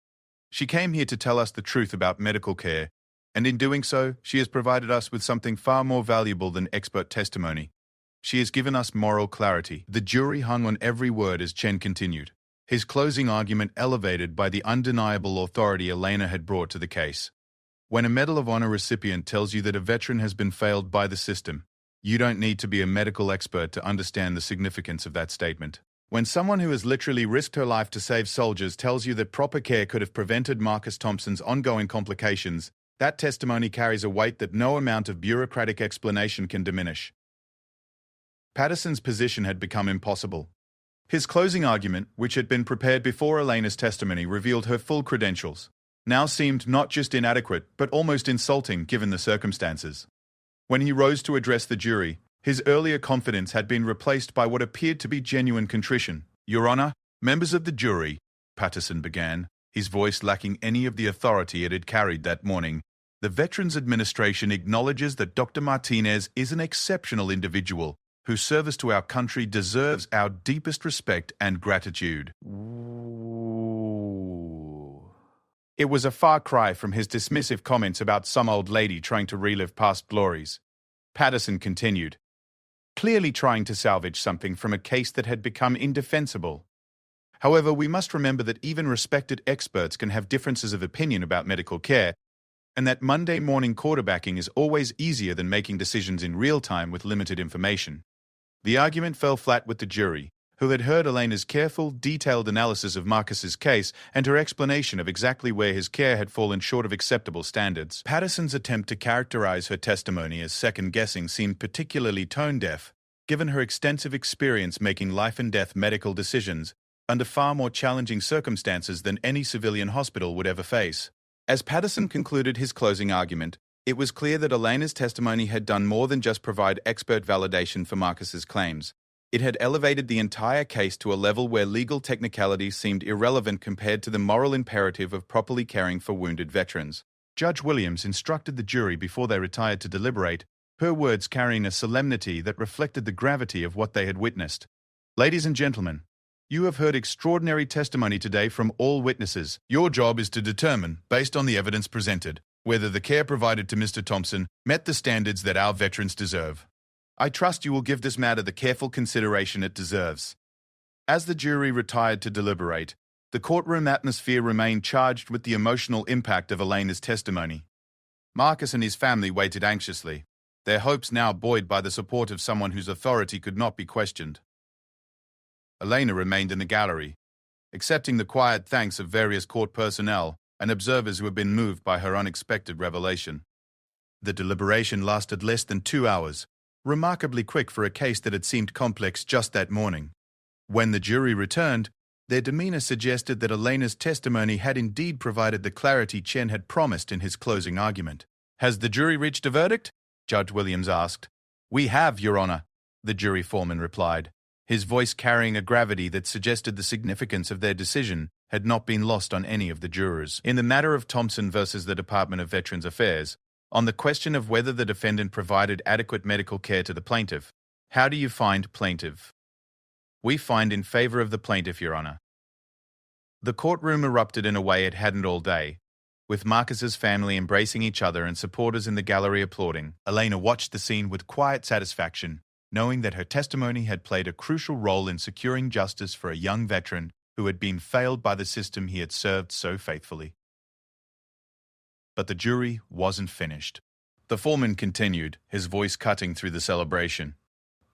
She came here to tell us the truth about medical care, and in doing so, she has provided us with something far more valuable than expert testimony. She has given us moral clarity." The jury hung on every word as Chen continued, his closing argument elevated by the undeniable authority Elena had brought to the case. When a Medal of Honor recipient tells you that a veteran has been failed by the system, you don't need to be a medical expert to understand the significance of that statement. When someone who has literally risked her life to save soldiers tells you that proper care could have prevented Marcus Thompson's ongoing complications, that testimony carries a weight that no amount of bureaucratic explanation can diminish. Patterson's position had become impossible. His closing argument, which had been prepared before Elena's testimony revealed her full credentials, now seemed not just inadequate, but almost insulting given the circumstances. When he rose to address the jury, his earlier confidence had been replaced by what appeared to be genuine contrition. "Your Honor, members of the jury," Patterson began, his voice lacking any of the authority it had carried that morning, "the Veterans Administration acknowledges that Dr. Martinez is an exceptional individual whose service to our country deserves our deepest respect and gratitude." It was a far cry from his dismissive comments about some old lady trying to relive past glories. Patterson continued, clearly trying to salvage something from a case that had become indefensible. "However, we must remember that even respected experts can have differences of opinion about medical care, and that Monday morning quarterbacking is always easier than making decisions in real time with limited information. The argument fell flat with the jury, who had heard Elena's careful, detailed analysis of Marcus's case and her explanation of exactly where his care had fallen short of acceptable standards. Patterson's attempt to characterize her testimony as second-guessing seemed particularly tone-deaf, given her extensive experience making life-and-death medical decisions under far more challenging circumstances than any civilian hospital would ever face. As Patterson concluded his closing argument, it was clear that Elena's testimony had done more than just provide expert validation for Marcus's claims. It had elevated the entire case to a level where legal technicalities seemed irrelevant compared to the moral imperative of properly caring for wounded veterans. Judge Williams instructed the jury before they retired to deliberate, her words carrying a solemnity that reflected the gravity of what they had witnessed. Ladies and gentlemen, you have heard extraordinary testimony today from all witnesses. Your job is to determine, based on the evidence presented, whether the care provided to Mr. Thompson met the standards that our veterans deserve. I trust you will give this matter the careful consideration it deserves. As the jury retired to deliberate, the courtroom atmosphere remained charged with the emotional impact of Elena's testimony. Marcus and his family waited anxiously, their hopes now buoyed by the support of someone whose authority could not be questioned. Elena remained in the gallery, accepting the quiet thanks of various court personnel and observers who had been moved by her unexpected revelation. The deliberation lasted less than 2 hours, remarkably quick for a case that had seemed complex just that morning. When the jury returned, their demeanor suggested that Elena's testimony had indeed provided the clarity Chen had promised in his closing argument. "Has the jury reached a verdict?" Judge Williams asked. "We have, Your Honor," the jury foreman replied, his voice carrying a gravity that suggested the significance of their decision had not been lost on any of the jurors. In the matter of Thompson versus the Department of Veterans Affairs, on the question of whether the defendant provided adequate medical care to the plaintiff, how do you find plaintiff? We find in favor of the plaintiff, Your Honor. The courtroom erupted in a way it hadn't all day, with Marcus's family embracing each other and supporters in the gallery applauding. Elena watched the scene with quiet satisfaction, knowing that her testimony had played a crucial role in securing justice for a young veteran who had been failed by the system he had served so faithfully. But the jury wasn't finished. The foreman continued, his voice cutting through the celebration.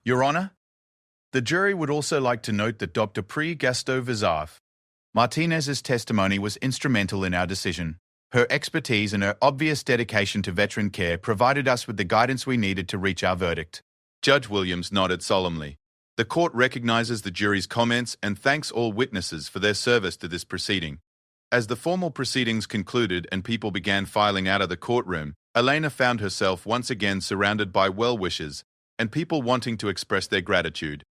"Your Honor, the jury would also like to note that Dr. Pre-Gasto-Vizarf Martinez's testimony was instrumental in our decision. Her expertise and her obvious dedication to veteran care provided us with the guidance we needed to reach our verdict." Judge Williams nodded solemnly. The court recognizes the jury's comments and thanks all witnesses for their service to this proceeding. As the formal proceedings concluded and people began filing out of the courtroom, Elena found herself once again surrounded by well-wishers and people wanting to express their gratitude.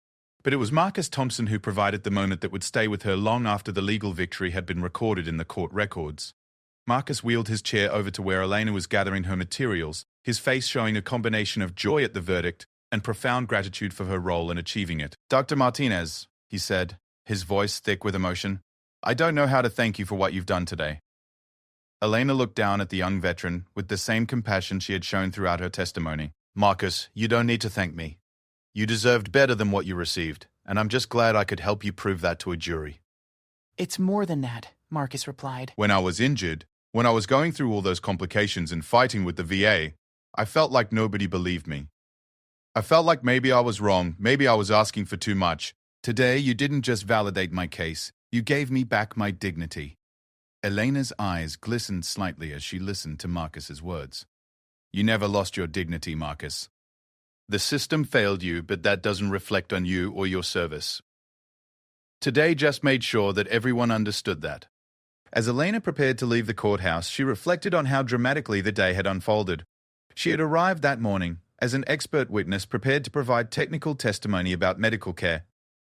But it was Marcus Thompson who provided the moment that would stay with her long after the legal victory had been recorded in the court records. Marcus wheeled his chair over to where Elena was gathering her materials, his face showing a combination of joy at the verdict and profound gratitude for her role in achieving it. "Dr. Martinez," he said, his voice thick with emotion, "I don't know how to thank you for what you've done today." Elena looked down at the young veteran with the same compassion she had shown throughout her testimony. "Marcus, you don't need to thank me. You deserved better than what you received, and I'm just glad I could help you prove that to a jury." "It's more than that," Marcus replied. "When I was injured, when I was going through all those complications and fighting with the VA, I felt like nobody believed me. I felt like maybe I was wrong, maybe I was asking for too much. Today, you didn't just validate my case, you gave me back my dignity." Elena's eyes glistened slightly as she listened to Marcus's words. "You never lost your dignity, Marcus. The system failed you, but that doesn't reflect on you or your service. Today just made sure that everyone understood that." As Elena prepared to leave the courthouse, she reflected on how dramatically the day had unfolded. She had arrived that morning as an expert witness prepared to provide technical testimony about medical care.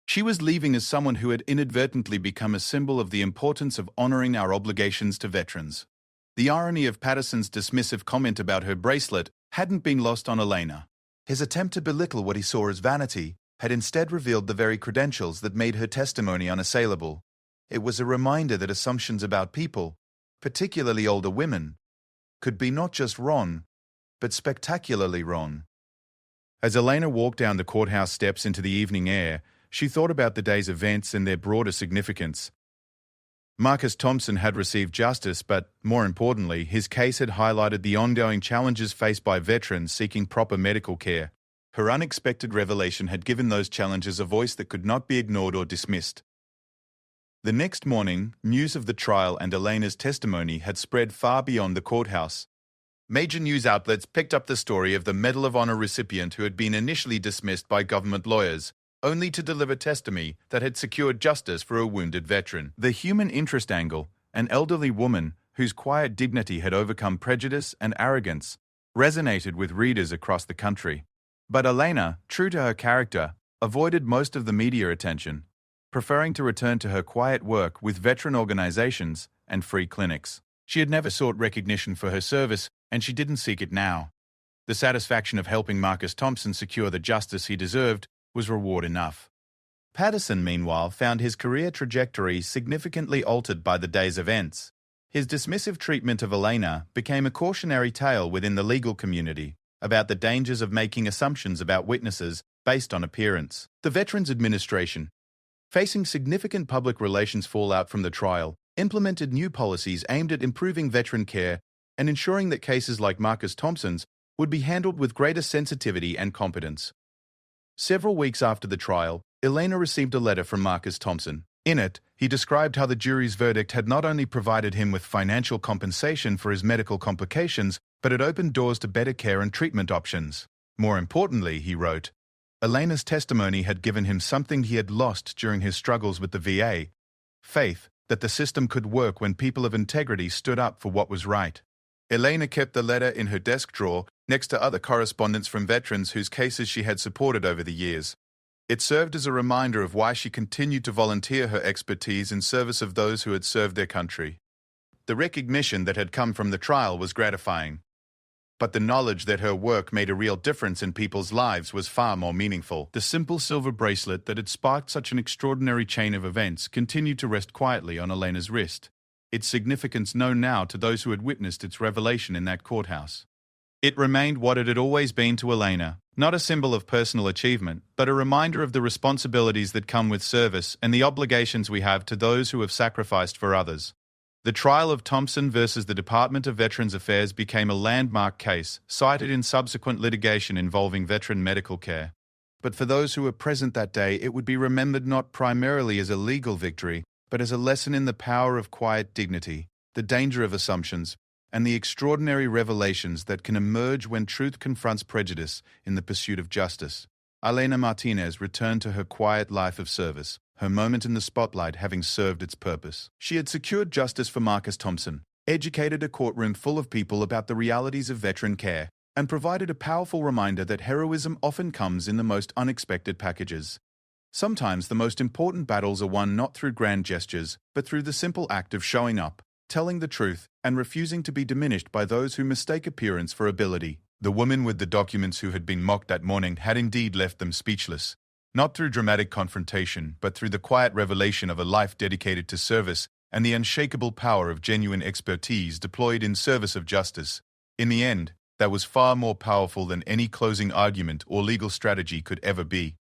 She was leaving as someone who had inadvertently become a symbol of the importance of honoring our obligations to veterans. The irony of Patterson's dismissive comment about her bracelet hadn't been lost on Elena. His attempt to belittle what he saw as vanity had instead revealed the very credentials that made her testimony unassailable. It was a reminder that assumptions about people, particularly older women, could be not just wrong, but spectacularly wrong. As Elena walked down the courthouse steps into the evening air, she thought about the day's events and their broader significance. Marcus Thompson had received justice, but, more importantly, his case had highlighted the ongoing challenges faced by veterans seeking proper medical care. Her unexpected revelation had given those challenges a voice that could not be ignored or dismissed. The next morning, news of the trial and Elena's testimony had spread far beyond the courthouse. Major news outlets picked up the story of the Medal of Honor recipient who had been initially dismissed by government lawyers, only to deliver testimony that had secured justice for a wounded veteran. The human interest angle, an elderly woman whose quiet dignity had overcome prejudice and arrogance, resonated with readers across the country. But Elena, true to her character, avoided most of the media attention, preferring to return to her quiet work with veteran organizations and free clinics. She had never sought recognition for her service, and she didn't seek it now. The satisfaction of helping Marcus Thompson secure the justice he deserved was reward enough. Patterson, meanwhile, found his career trajectory significantly altered by the day's events. His dismissive treatment of Elena became a cautionary tale within the legal community about the dangers of making assumptions about witnesses based on appearance. The Veterans Administration, facing significant public relations fallout from the trial, implemented new policies aimed at improving veteran care and ensuring that cases like Marcus Thompson's would be handled with greater sensitivity and competence. Several weeks after the trial, Elena received a letter from Marcus Thompson. In it, he described how the jury's verdict had not only provided him with financial compensation for his medical complications, but had opened doors to better care and treatment options. More importantly, he wrote, Elena's testimony had given him something he had lost during his struggles with the VA: faith that the system could work when people of integrity stood up for what was right. Elena kept the letter in her desk drawer next to other correspondence from veterans whose cases she had supported over the years. It served as a reminder of why she continued to volunteer her expertise in service of those who had served their country. The recognition that had come from the trial was gratifying, but the knowledge that her work made a real difference in people's lives was far more meaningful. The simple silver bracelet that had sparked such an extraordinary chain of events continued to rest quietly on Elena's wrist, its significance known now to those who had witnessed its revelation in that courthouse. It remained what it had always been to Elena, not a symbol of personal achievement, but a reminder of the responsibilities that come with service and the obligations we have to those who have sacrificed for others. The trial of Thompson versus the Department of Veterans Affairs became a landmark case, cited in subsequent litigation involving veteran medical care. But for those who were present that day, it would be remembered not primarily as a legal victory, but as a lesson in the power of quiet dignity, the danger of assumptions, and the extraordinary revelations that can emerge when truth confronts prejudice in the pursuit of justice. Elena Martinez returned to her quiet life of service, her moment in the spotlight having served its purpose. She had secured justice for Marcus Thompson, educated a courtroom full of people about the realities of veteran care, and provided a powerful reminder that heroism often comes in the most unexpected packages. Sometimes the most important battles are won not through grand gestures, but through the simple act of showing up, telling the truth, and refusing to be diminished by those who mistake appearance for ability. The woman with the documents who had been mocked that morning had indeed left them speechless, not through dramatic confrontation, but through the quiet revelation of a life dedicated to service and the unshakable power of genuine expertise deployed in service of justice. In the end, that was far more powerful than any closing argument or legal strategy could ever be.